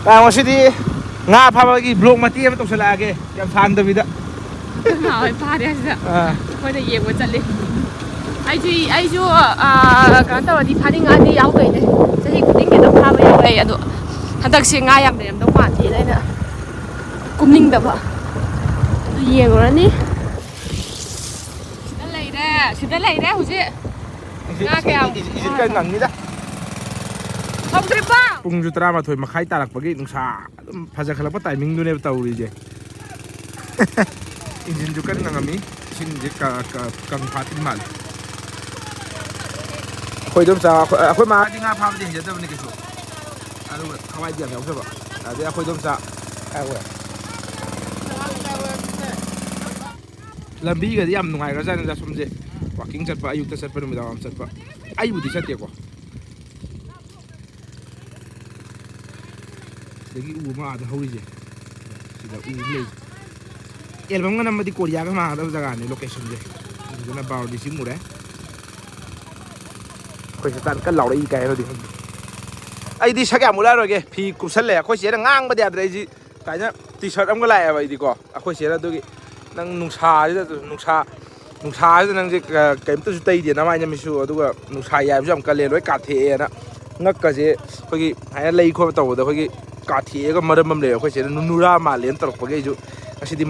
ꯉꯁꯤꯗꯤ ꯉꯥ ꯐꯥꯕꯒꯤ ꯕ꯭ꯂꯣꯛ ꯃꯇꯦꯛ ꯑꯃ ꯇꯧꯁꯜꯂꯛꯑꯒꯦ ꯌꯥꯝ ꯁꯥꯡꯗꯕꯤꯗ ꯍꯣꯏ ꯐꯥꯔꯦ ꯁꯤꯗ ꯑꯩꯈꯣꯏꯅ ꯌꯦꯡꯕ ꯆꯠꯂꯤ ꯑꯩꯁꯨ ꯀꯩꯅꯣ ꯇꯧꯔꯗꯤ ꯐꯥꯅꯤꯡꯉꯛꯑꯗꯤ ꯌꯥꯎꯗꯣꯏꯅꯦ ꯆꯍꯤ ꯈꯨꯗꯤꯡꯒꯤ ꯑꯗꯨꯝ ꯐꯥꯕ ꯌꯥꯎꯔꯛꯑꯦ ꯑꯗꯣ ꯍꯟꯗꯛꯁꯦ ꯉꯥ ꯌꯥꯝ ꯂꯩꯔꯝꯗꯧ ꯃꯥꯟꯗꯦꯅ ꯑꯩꯅ ꯀꯨꯝꯅꯤꯡꯗꯕ ꯑꯗꯨ ꯌꯦꯡꯉꯨꯔꯅꯤ ꯁꯤꯗ ꯂꯩꯔꯦ ꯍꯧꯖꯤꯛ ꯉꯥ ꯀꯌꯥꯝ ꯉꯪꯅꯤꯗ ꯍꯧꯗ꯭ꯔꯤꯕ ꯄꯨꯡꯁꯨ 11:30 ꯇꯥꯔꯛꯄꯒꯤ ꯅꯨꯡꯁꯥ ꯑꯗꯨꯝ ꯐꯖꯈꯠꯂꯛꯄ ꯇꯥꯏꯃꯤꯡꯗꯨꯅꯦꯕ ꯇꯧꯔꯤꯁꯦ ꯏꯟꯖꯤꯟꯁꯨ ꯀꯟꯅ ꯉꯪꯉꯝꯃꯤ ꯏꯁꯤꯡꯁꯦ ꯀꯪ ꯐꯥꯠꯇ꯭ꯔꯤ ꯃꯥꯜꯂꯦ ꯑꯩꯈꯣꯏ ꯃꯥꯗꯤ ꯉꯥ ꯐꯥꯕꯗꯤ ꯍꯩꯖꯗꯕꯅꯤ ꯀꯩꯁꯨ ꯑꯗꯨꯒ ꯍꯋꯥꯏꯗꯤ ꯌꯥꯝ ꯌꯥꯎꯖꯕ ꯑꯗꯩ ꯑꯩꯈꯣꯏꯗꯣꯝꯆꯥ ꯂꯝꯕꯤꯒꯗꯤ ꯌꯥꯝ ꯅꯨꯡꯉꯥꯏꯈ꯭ꯔꯖꯥꯠꯅꯤꯗ ꯁꯣꯝꯁꯦ ꯋꯥꯛꯀꯤꯡ ꯆꯠꯄ ꯑꯌꯨꯛꯇ ꯆꯠꯄ ꯅꯨꯃꯤꯗꯥꯡꯋꯥꯏꯔꯝ ꯆꯠꯄ ꯑꯩꯕꯨꯗꯤ ꯆꯠꯇꯦꯀꯣ ꯁꯤꯗꯒꯤ ꯎ ꯑꯃ ꯑꯥꯗ ꯍꯧꯔꯤꯁꯦ ꯁꯤꯗ ꯎ ꯂꯩ ꯑꯦꯜꯕꯝꯒ ꯅꯝꯕꯗꯤ ꯀꯣꯔꯤꯌꯥꯒ ꯃꯥꯟꯒꯗꯕ ꯖꯒꯥꯅꯤ ꯂꯣꯀꯦꯁꯟꯁꯦ ꯑꯗꯨꯗꯨꯅ ꯕꯥꯎꯔꯗꯤ ꯆꯤꯡꯃꯨꯔꯦ ꯑꯩꯈꯣꯏ ꯁꯤꯇꯥꯟ ꯀꯟꯅ ꯂꯥꯎꯔꯛꯏ ꯀꯥꯏ ꯍꯥꯏꯔꯗꯤ ꯈꯪꯗꯦ ꯑꯩꯗꯤ ꯁꯛ ꯌꯥꯝ ꯎꯠꯂꯛꯑꯔꯣꯏꯒꯦ ꯐꯤ ꯀꯨꯞꯁꯜꯂꯦ ꯑꯩꯈꯣꯏ ꯆꯦꯅ ꯉꯥꯡꯕꯗꯤ ꯌꯥꯗ꯭ꯔꯦ ꯑꯩꯁꯤ ꯀꯥꯏꯅ ꯇꯤ ꯁꯥꯔꯠ ꯑꯃꯒ ꯂꯥꯛꯑꯦꯕ ꯑꯩꯗꯤꯀꯣ ꯑꯩꯈꯣꯏ ꯆꯦꯅ ꯑꯗꯨꯒꯤ ꯅꯪ ꯅꯨꯡꯁꯥꯁꯤꯗ ꯅꯪꯁꯦ ꯀꯩꯝꯇꯁꯨ ꯇꯩꯗꯦ ꯅꯃꯥꯏ ꯅꯃꯤꯠꯁꯨ ꯑꯗꯨꯒ ꯅꯨꯡꯁꯥ ꯌꯥꯏꯕꯁꯨ ꯌꯥꯝ ꯀꯜꯂꯦ ꯂꯣꯏ ꯀꯥꯊꯦꯛꯑꯦꯅ ꯉꯛꯀꯁꯦ ꯑꯩꯈꯣꯏꯒꯤ ꯍꯥꯏꯅ ꯂꯩ ꯈꯣꯠꯄ ꯇꯧꯕꯗ ꯑꯩꯈꯣꯏꯒꯤ ꯀꯥꯊꯦꯛꯑꯒ ꯃꯔꯝ ꯑꯃ ꯂꯩꯌꯦ ꯑꯩꯈꯣꯏ ꯆꯦꯅ ꯅꯨꯔꯥ ꯃꯥꯜꯂꯦꯅ ꯇꯧꯔꯛꯄꯒꯤ ꯑꯩꯁꯨ ꯉꯁꯤꯗꯤ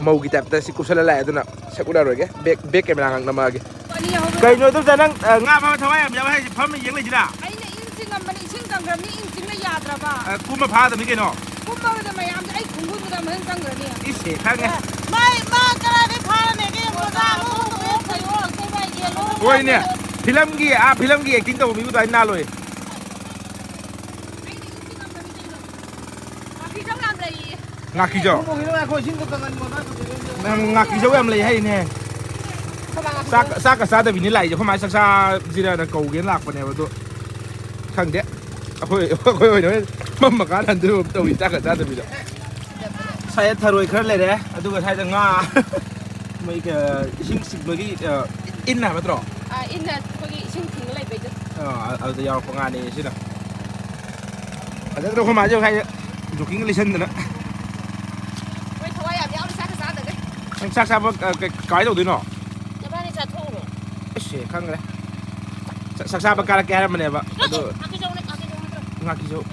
ꯃꯧꯒꯤ ꯇꯥꯏꯞꯇ ꯁꯤ ꯀꯨꯞꯁꯜꯂ ꯂꯥꯛꯑꯦ ꯑꯗꯨꯅ ꯁꯛ ꯎꯠꯂꯔꯣꯏꯒꯦ ꯕꯦꯛ ꯀꯦꯃꯦꯔꯥ ꯉꯥꯛ ꯅꯝꯃꯛꯑꯒꯦ ꯀꯩꯅꯣ ꯑꯗꯨꯝ ꯅꯪ ꯉꯥ ꯐꯥꯕ ꯊꯋꯥꯏ ꯌꯥꯝ ꯌꯥꯎꯋꯦ ꯍꯥꯏꯁꯦ ꯐꯝꯃ ꯌꯦꯡ ꯂꯩꯁꯤꯔꯥ ꯑꯩꯅ ꯏꯟ ꯆꯤꯡꯉꯝꯕꯅꯤ ꯏꯁꯤꯡ ꯀꯪꯈ꯭ꯔꯕꯅꯤ ꯏꯟ ꯆꯤꯡꯅ ꯌꯥꯗ꯭ꯔꯕ ꯀꯨꯝꯕ ꯐꯥꯗꯕꯅꯤ ꯀꯩꯅꯣ ꯀꯨꯝꯕꯗ ꯃꯌꯥꯝꯁꯦ ꯑꯩ ꯈꯨꯡꯒꯨꯟꯗꯨꯗ ꯃꯊꯪ ꯆꯪꯈ꯭ꯔꯅꯤ ꯏꯁꯦ ꯈꯪꯉꯦ ꯃꯥ ꯀꯔꯥꯏꯗꯩ ꯐꯥꯔꯅꯦꯒꯦ ꯍꯣꯏꯅꯦ ꯐꯤꯂꯝꯒꯤ ꯑꯦꯛꯇꯤꯡ ꯇꯧꯕ ꯃꯤꯕꯨ ꯑꯗꯨꯃꯥꯏꯅ ꯅꯥꯜꯂꯣꯏ ꯉꯥꯀꯤꯖꯧ ꯉꯥꯀꯤꯖꯧ ꯌꯥꯝ ꯂꯩ ꯍꯥꯏꯅꯦ ꯆꯥꯛꯀ ꯆꯥꯗꯕꯤꯅꯤ ꯂꯥꯛꯏꯁꯦ ꯑꯩꯈꯣꯏ ꯃꯥ ꯆꯥꯛ ꯆꯥꯁꯤꯔꯅ ꯀꯧꯒꯦꯅ ꯂꯥꯛꯄꯅꯦꯕ ꯑꯗꯣ ꯈꯪꯗꯦ ꯑꯩꯈꯣꯏ ꯑꯣꯏꯅ ꯃꯝꯃ ꯀꯥꯟꯗ ꯍꯟꯗꯣꯏꯕ ꯇꯧꯋꯤ ꯆꯥꯛꯀ ꯆꯥꯗꯕꯤꯗ ꯁ꯭ꯋꯥꯏꯗ ꯊꯔꯣꯏ ꯈꯔ ꯂꯩꯔꯦ ꯑꯗꯨꯒ ꯁ꯭ꯋꯥꯏꯗ ꯉꯥ ꯃꯣꯏ ꯏꯁꯤꯡ ꯆꯤꯡꯕꯒꯤ ꯏꯟ ꯍꯥꯏꯕ ꯅꯠꯇ꯭ꯔꯣ ꯏꯟꯅ ꯑꯩꯈꯣꯏꯒꯤ ꯏꯁꯤꯡ ꯊꯤꯡꯉ ꯂꯩꯕꯩꯗꯣ ꯑꯗꯨꯗ ꯌꯥꯎꯔꯛꯄ ꯉꯥꯅꯦ ꯁꯤꯅ ꯐꯖꯅ ꯑꯩꯈꯣꯏ ꯃꯥꯁꯦ ꯉꯁꯥꯏ ꯖꯣꯀꯤꯡꯒ ꯂꯩꯁꯟꯗꯅ ꯃꯣꯏ ꯊꯋꯥꯏ ꯌꯥꯝ ꯌꯥꯎꯅ ꯆꯥꯛꯀ ꯆꯥꯗꯒꯩ ꯅꯪ ꯆꯥꯛ ꯆꯥꯕ ꯀꯃꯥꯏꯅ ꯇꯧꯗꯣꯏꯅꯣ ꯅꯕꯥꯅꯤ ꯆꯥꯊꯣꯛꯎꯔꯣ ꯑꯁ ꯈꯪꯈ꯭ꯔꯦ ꯆꯥꯛ ꯆꯥꯕ ꯀꯥꯔꯛꯀꯦ ꯍꯥꯏꯔꯝꯕꯅꯦꯕ ꯑꯗꯣ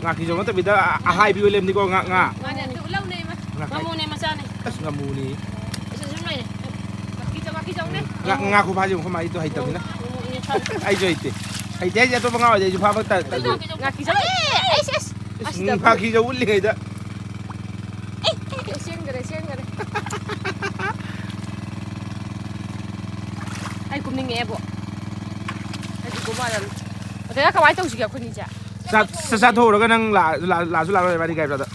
ꯉꯥꯀꯤꯖꯧ ꯅꯠꯇꯕꯤꯗ ꯑꯍꯥꯏꯕꯤ ꯑꯣꯏ ꯂꯩꯔꯝꯅꯤꯀꯣ ꯉꯥ ꯉꯥꯃꯨꯅꯦ ꯃꯆꯥꯅꯦ ꯑꯁ ꯉꯥꯃꯨꯅꯤ ꯁꯨꯝ ꯂꯩꯔꯦ ꯉꯥꯀꯤꯖꯧꯅꯦ ꯉꯥ ꯈꯨꯐꯥꯁꯦ ꯑꯩꯈꯣꯏ ꯃꯥꯗꯣ ꯍꯩꯇꯕꯅꯤꯅ ꯑꯩꯁꯨ ꯍꯩꯇꯦ ꯍꯥꯏꯁꯦ ꯑꯇꯣꯞꯄ ꯉꯥ ꯑꯣꯏꯗꯤ ꯑꯩꯁꯨ ꯐꯥꯕ ꯉꯥꯀꯤꯖꯧ ꯉꯥꯀꯤꯖꯧ ꯎꯠꯂꯤꯉꯩꯗ ꯆꯦꯟꯈꯔꯦ ꯑꯩ ꯀꯨꯝꯅꯤꯡꯉꯛꯑꯦꯕꯣ ꯑꯩꯗꯤ ꯒꯣꯃꯥꯗ ꯑꯗꯩ ꯀꯃꯥꯏꯅ ꯇꯧꯁꯤꯒꯦ ꯑꯩꯈꯣꯏꯅꯤꯁꯦ ꯆꯥꯊꯣꯛꯎꯔꯒ ꯅꯪ ꯂꯥꯛꯁꯨ ꯂꯥꯛꯑꯔꯣꯏ ꯏꯕꯥꯅꯤ ꯒꯥꯔꯤꯗ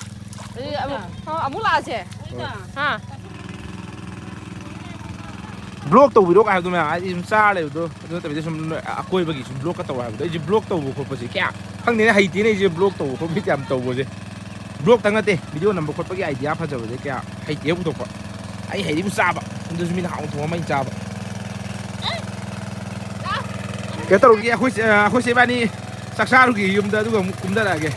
ꯑꯃꯨꯛ ꯂꯥꯛꯑꯁꯦ ꯕ꯭ꯂꯣꯛ ꯇꯧꯕꯤꯔꯣ ꯍꯥꯏꯕꯗꯣ ꯃꯌꯥꯝ ꯍꯥꯏꯗꯤ ꯁꯨꯝ ꯆꯥꯔ ꯂꯩꯕꯗꯣ ꯑꯗꯨ ꯅꯠꯇꯕꯤꯗ ꯁꯨꯝ ꯑꯀꯣꯏꯕꯒꯤ ꯁꯨꯝ ꯕ꯭ꯂꯣꯛꯀ ꯇꯧ ꯍꯥꯏꯕꯗꯣ ꯑꯩꯁꯦ ꯕ꯭ꯂꯣꯛ ꯇꯧꯕ ꯈꯣꯠꯄꯁꯦ ꯀꯌꯥ ꯈꯪꯗꯦꯅꯦ ꯍꯩꯇꯦꯅꯦ ꯑꯩꯁꯦ ꯕ꯭ꯂꯣꯛ ꯇꯧꯕ ꯈꯣꯠꯄ ꯌꯥꯝ ꯇꯧꯕꯁꯦ ꯕ꯭ꯂꯣꯛꯇꯪ ꯅꯠꯇꯦ ꯚꯤꯗꯤꯑꯣ ꯅꯝꯕ ꯈꯣꯠꯄꯒꯤ ꯑꯥꯏꯗꯤꯌꯥ ꯐꯖꯕꯁꯦ ꯀꯌꯥ ꯍꯩꯇꯦ ꯄꯨꯊꯣꯛꯄ ꯑꯩ ꯍꯩꯔꯤꯕ ꯆꯥꯕ ꯑꯗꯨꯁꯨ ꯃꯤꯅ ꯍꯥꯎꯅ ꯊꯣꯡꯉ ꯑꯩꯅ ꯆꯥꯕ ꯀꯩꯅꯣ ꯇꯧꯔꯨꯒꯦ ꯑꯩꯈꯣꯏꯁꯦ ꯏꯕꯥꯅꯤ ꯆꯥꯛ ꯆꯥꯔꯨꯒꯦ ꯌꯨꯝꯗ ꯑꯗꯨꯒ ꯑꯃꯨꯛ ꯀꯨꯝꯊꯔꯛꯑꯒꯦ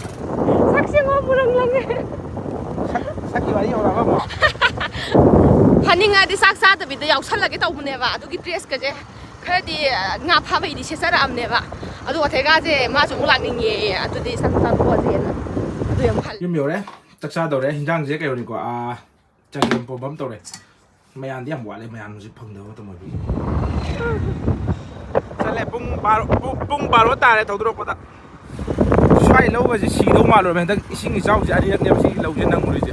ꯁꯛꯀꯤ ꯋꯥꯔꯤ ꯍꯧꯔꯛꯑꯕ ꯑꯃꯨꯛ ꯐꯅꯤꯡꯉꯗꯤ ꯆꯥꯛ ꯆꯥꯗꯕꯤꯗ ꯌꯥꯎꯁꯜꯂꯒꯦ ꯇꯧꯕꯅꯦꯕ ꯑꯗꯨꯒꯤ ꯗ꯭ꯔꯦꯁꯀꯁꯦ ꯈꯔꯗꯤ ꯉꯥ ꯐꯥꯕꯩꯗꯤ ꯁꯦꯠꯆꯔꯛꯑꯝꯅꯦꯕ ꯑꯗꯨ ꯑꯊꯩꯒꯥꯁꯦ ꯃꯥꯁꯨ ꯑꯃꯨꯛ ꯂꯥꯛꯅꯤꯡꯉꯦ ꯑꯗꯨꯗꯤ ꯆꯥꯊꯣꯛꯑꯁꯦꯅ ꯑꯗꯨ ꯌꯥꯝ ꯈꯜꯂꯦ ꯌꯨꯝ ꯌꯧꯔꯦ ꯆꯥꯛ ꯆꯥꯗꯧꯔꯦ ꯍꯤꯟꯖꯥꯡꯁꯦ ꯀꯩꯅꯣꯅꯤꯀꯣ ꯆꯒꯦꯝ ꯄꯣꯝꯕ ꯑꯃ ꯇꯧꯔꯦ ꯃꯌꯥꯝꯗꯤ ꯌꯥꯝ ꯋꯥꯠꯂꯦ ꯃꯌꯥꯝ ꯍꯧꯖꯤꯛ ꯐꯪꯗꯕ ꯃꯇꯝ ꯑꯣꯏꯕꯒꯤ ꯆꯠꯂꯦ ꯄꯨꯡ ꯕꯥꯔꯣ ꯇꯥꯔꯦ ꯊꯧꯗꯣꯔꯛꯄꯗ ꯁ꯭ꯋꯥꯏ ꯂꯧꯒꯁꯦ ꯁꯤꯗꯧ ꯃꯥꯜꯂꯨꯔꯃꯦ ꯍꯟꯗꯛ ꯏꯁꯤꯡ ꯏꯆꯥꯎꯁꯦ ꯑꯅꯤꯔꯛꯅꯦꯕ ꯁꯤꯒꯤ ꯂꯧꯁꯦ ꯅꯪꯉꯨꯔꯤꯁꯦ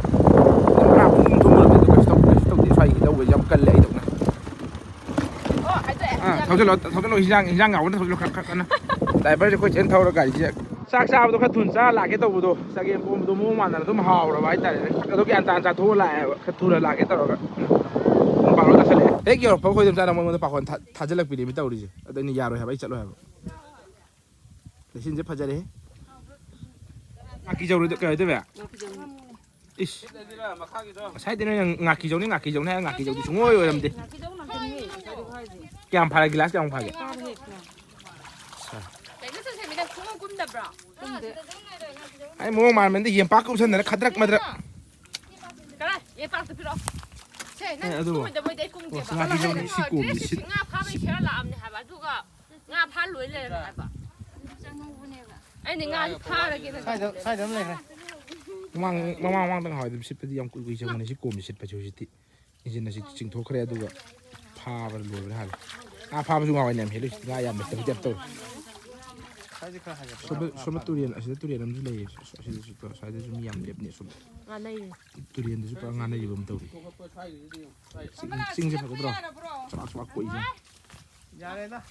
ꯇꯧꯗꯦ ꯁ꯭ꯋꯥꯏꯒꯤ ꯂꯧꯒꯁꯦ ꯌꯥꯝ ꯀꯜꯂꯦ ꯑꯩꯗꯧꯅ ꯊꯧꯖꯤꯜꯂꯣ ꯍꯤꯟꯖꯥꯡ ꯉꯥꯎꯕꯅ ꯊꯧꯖꯤꯜꯂꯣ ꯈꯔ ꯀꯟꯅ ꯗ꯭ꯔꯥꯏꯚꯔꯁꯦ ꯑꯩꯈꯣꯏ ꯆꯦꯟ ꯊꯧꯔ ꯒꯥꯔꯤꯁꯦ ꯆꯥꯛ ꯆꯥꯕꯗꯣ ꯈꯔ ꯊꯨꯅ ꯆꯥꯔ ꯂꯥꯛꯀꯦ ꯇꯧꯕꯗꯣ ꯆꯒꯦꯝ ꯄꯣꯝꯕꯗꯣ ꯃꯑꯣꯡ ꯃꯥꯟꯗꯅ ꯑꯗꯨꯝ ꯍꯥꯎꯔꯕ ꯍꯥꯏꯇꯥꯔꯦꯅꯦ ꯑꯗꯣ ꯒ꯭ꯌꯥꯟ ꯇꯥꯅ ꯆꯥꯊꯣꯛꯑ ꯂꯥꯛꯑꯦꯕ ꯈꯔ ꯊꯨꯅ ꯂꯥꯛꯀꯦ ꯇꯧꯔꯒ ꯕꯥꯔꯣ ꯇꯥꯁꯜꯂꯛꯑꯦ ꯍꯦꯛ ꯌꯧꯔꯛꯄ ꯑꯩꯈꯣꯏ ꯑꯗꯨꯝ ꯆꯥꯅ ꯃꯉꯣꯟꯗ ꯄꯥꯈꯣꯟ ꯊꯥꯖꯤꯜꯂꯛꯄꯤꯅꯦꯕ ꯇꯧꯔꯤꯁꯦ ꯑꯗꯣ ꯑꯩꯅ ꯌꯥꯔꯣꯏ ꯍꯥꯏꯕ ꯑꯩ ꯆꯠꯂꯣꯏ ꯍꯥꯏꯕ ꯂꯩꯆꯤꯟꯁꯦ ꯐꯖꯔꯦ ꯉꯥꯀꯤꯖꯧꯔꯣꯏꯗꯣ ꯀꯩ ꯑꯣꯏꯗꯣꯏꯕ ꯏꯁ ꯉꯁꯥꯏꯗꯤ ꯅꯣꯏꯅ ꯉꯥꯀꯤꯖꯧꯅꯤ ꯍꯥꯏꯔ ꯉꯥꯀꯤꯖꯧꯗꯤ ꯁꯨꯡꯑꯣꯏ ꯑꯣꯏꯔꯝꯗꯦ ꯀꯌꯥꯝ ꯐꯥꯔꯦ ꯒꯤꯂꯥꯁ ꯀꯌꯥꯝ ꯐꯥꯒꯦ ai mua mà mình đi hiểm bác cũng sân này khát rắc mà rắc cái này em phát từ phía đó Ê, đúng rồi. Nga cái dòng xí cùm đi xí nga phá mấy khéo làm này hả bà chú cả nga phá lưới lên hả bà anh này nga phá là kia sai đấm này này mang đang hỏi xí phải đi ông quỳ trong này xí cùm xí phải chú xí tịนี่นะสิจึงโทรเครียดดูก็พาไปรวยไปหาเลยพาไปดูเอาไอ้เนี่ยเห็นเลยง่ายอย่างแบบเต็มตัวสมตุเรียนอาจจะตุเรียนนั่นจะเลยอาจจะสุดก็อาจจะมีอย่างแบบนี้สมงานไหนตุเรียนที่สุดก็งานในอยู่บนตัวสิ่งที่เขาบอกสมัครคุยจังยาเลยนะ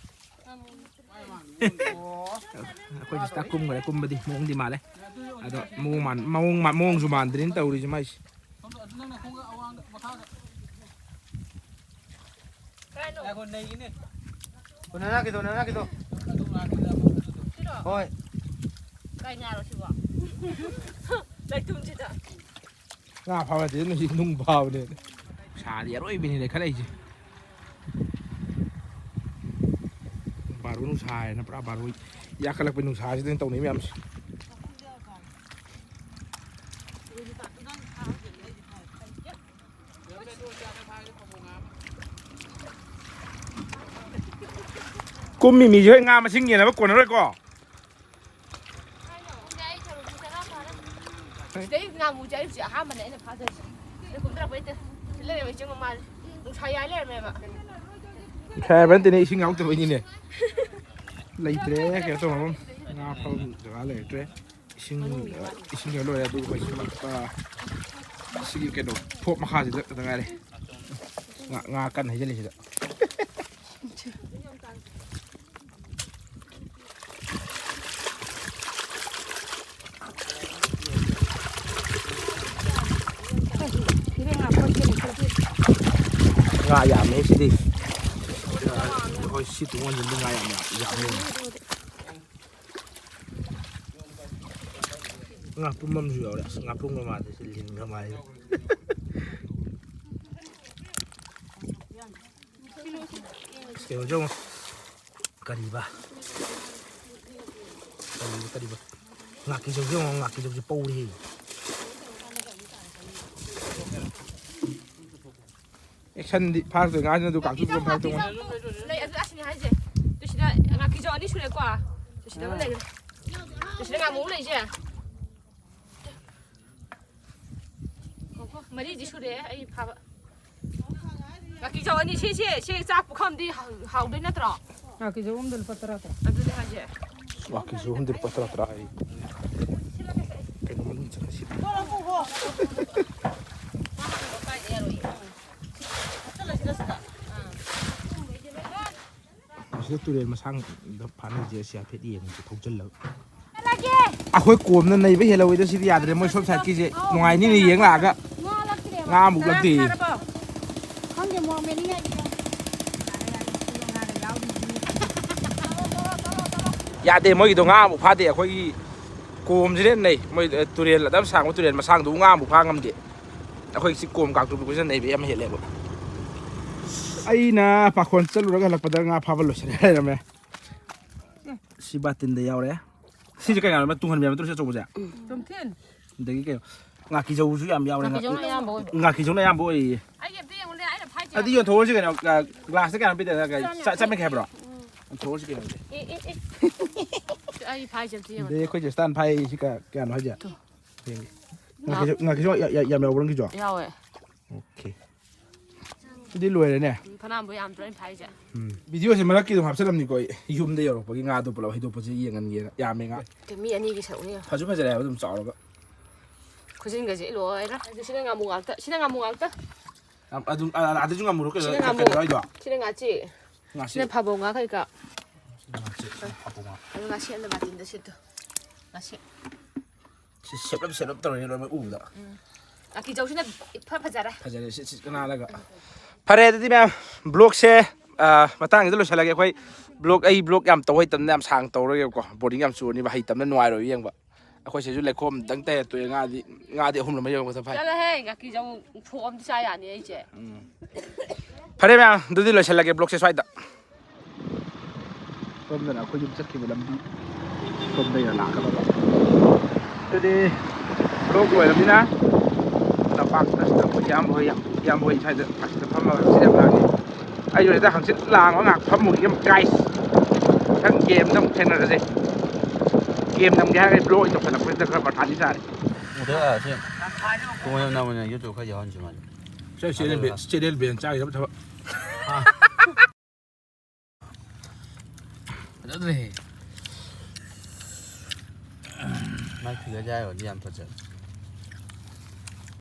คุยจะตักกุ้งอะไรกุ้งไปดิมงดีมาเลยอ่ะตัวมงสุมานดินตัวดีใช่ไหมคนในนี่คนนั้นกี่ตัวนั้นกี่ตัวโอ้ยใกล้งานแล้วใช่ป่ะได้ทุ่มจิตอ่ะงาพาไปที่นี่นุ่งเบาเนี่ยชาเดียร์ร้อยบินเลยขนาดนี้บารุนุ่งชายนะปราบารุอยากขลักเป็นนุ่งชายที่ตรงนี้ไม่เอากูมีเยอะงานมาชิงเงี้ยนะว่ากวนอะไรก็เดี๋ยวงานมูใจจะห้ามมันไหนเนี่ยพาเธอเดี๋ยวผมจะไปเจอเล่นไปจังมาลุงชายย้ายเล่นไหมมาแค่เป็นตัวนี้ชิงเอาตัวนี้เนี่ยเลยเตะแค่ตัวมันงาพอจะอะไรเตะชิงเยอะเลยดูไปชิงแบบชิงแค่ดูพวกมาฆ่าสิตั้งไงเลยงากันให้เจริญสิงายามไม่สิดิคอยสิตัวนี้เป็นงายามเลยงาปุ่มมันอยู่แล้วงาปุ่มมันมาแต่สิลินเข้ามาเลยเดี๋ยวจะกะดีบ้างากิจงงากิจงปูดิแอคชั่นพาตัวงานดูกางทุกคนพาตัวมันเลยอันนี้ให้เจ๊ตัวชิ้นงานกิจอันนี้ช่วยกว่าตัวชิ้นมันเลยตัวชิ้นงานมุ้งเลยเจ๊มาดิจิช่วยไอ้พางานกิจอันนี้เช่จากผู้คำดีหาด้วยนะตรองานกิจอันนี้ปัตตาตราอันนี้ให้เจ๊งานกิจอันนี้ปัตตาตราไอ้เป็นมันจะสิสิตัวเรียนมาสร้างผ่านในเจียเสียเพชรเองจะทุกจนแล้วอ่ะคุยกลุ่มนั่นในไม่เห็นเราจะสิยาแต่ไม่ชอบใช้กี่เจ้หน่วยนี่เลี้ยงหลักอะงาหมูกระตียาเดมกี่ตัวงาหมูพาเดียคุยกลุ่มสิเล่นในไม่ตัวเรียนแล้วสร้างว่าตัวเรียนมาสร้างดูงาหมูพางำเดียแล้วคุยสิกลุ่มกลางตัวเป็นคนในไม่เห็นเลยบ่ไอ้นะปากคนจะรู้กันหลักประเด็นงาพาบอลใช่ไหมไหมสิบัตินเดียวเลยสิจะแข่งอะไรมาตุ้งหันเบียร์มาตุ้งเชื่อจูบจ้ะตุ้งเทียนเด็กกี่งาขี้เจ้าสู้ยามยาวเลยงาขี้เจ้าในยามบ่อยไอ้เก็บที่ยังเลยไอ้เนี่ยพายเจ้าไอ้ที่โยนโถสิกันเอากลาสกันไปเดี๋ยวกันใช่ไม่แคบหรอโถสิกันไอ้พายเจ้าที่ยังเด็กคุยจะสแตนพายสิกันกันเขาจะงาขี้เจ้ายามยาวบนขี้เจ้ายาวเอ้โอเคที่รวยเลยเนี่ยพนันบุยามตัวนี้พายเจ้าวิดีโอเสร็จมาแล้วกี่ตัวภาพเสร็จแล้วนี่ก็ยุ่มเดียวหรอกเพราะงาตัวเปล่าให้ตัวพอจะยังกันเงี้ยยามเองอ่ะจะมีอันนี้กี่เฉาเนี่ยพอจะไม่จะแล้วต้องจ่อแล้วก็คุณชินกับเจ๊รวยนะชินงามุงอัลต์ชินงามุงอัลต์ada juga muruk ke ituชินงาจีชินพาบงาใครกะงาเชียนเลยมาดินเดชิตงาเชียนsiap terus ini ramai udah aki jauh sini pajar kenal lagi pada itu memang blog saya matang itu loh saya lagi kau blog yang tahu hitam yang sang tahu lagi kau boarding yang suruh ni bah hitam yang nuai yang bah aku sih jual kom tang teh tu yang ngadi hum lama jauh sampai jalan hei aki jauh form saya ni aja pada memang itu loh saya lagi blog saya sudah kom dan aku jumpa cek malam di kom dah ya nak kalau ꯑꯗꯨꯗꯤ ꯂꯣꯛ ꯂꯣꯏꯔꯕꯅꯤꯅ ꯂꯝꯄꯥꯛꯇ ꯌꯥꯝ ꯍꯣꯏ ꯁ꯭ꯋꯥꯏꯗ ꯐꯝꯃꯒ ꯍꯪꯆꯤꯠ ꯌꯥꯝ ꯂꯥꯡꯉꯤ ꯑꯩꯁꯨ ꯍꯦꯛꯇ ꯍꯪꯆꯤꯠ ꯂꯥꯡꯕ ꯉꯥꯏꯍꯥꯛ ꯐꯝꯃꯨꯒꯦ ꯒꯥꯏꯁ ꯃꯊꯪ ꯒꯦꯝꯗ ꯑꯃꯨꯛ ꯊꯦꯡꯅꯔꯁꯦ ꯒꯦꯝ ꯅꯝꯒꯦ ꯍꯥꯏꯔꯒ ꯕ꯭ꯂꯣꯛ ꯑꯣꯏꯅ ꯇꯧꯁꯜꯂꯛꯄꯁꯤꯗ ꯈꯔ ꯃꯊꯥꯗꯤ ꯁꯥꯔꯦ 유튜브 ꯈꯔ ꯌꯥꯎꯍꯟꯁꯤ ꯃꯥꯜꯂꯦ ꯆꯦꯔꯦꯜ ꯕꯦꯟ ꯆꯥꯈꯤꯗꯕ ꯊꯕꯛ ꯃꯥꯏ ꯐꯤꯒꯔ ꯌꯥꯔꯗꯤ ꯌꯥꯝ ꯐꯖꯩ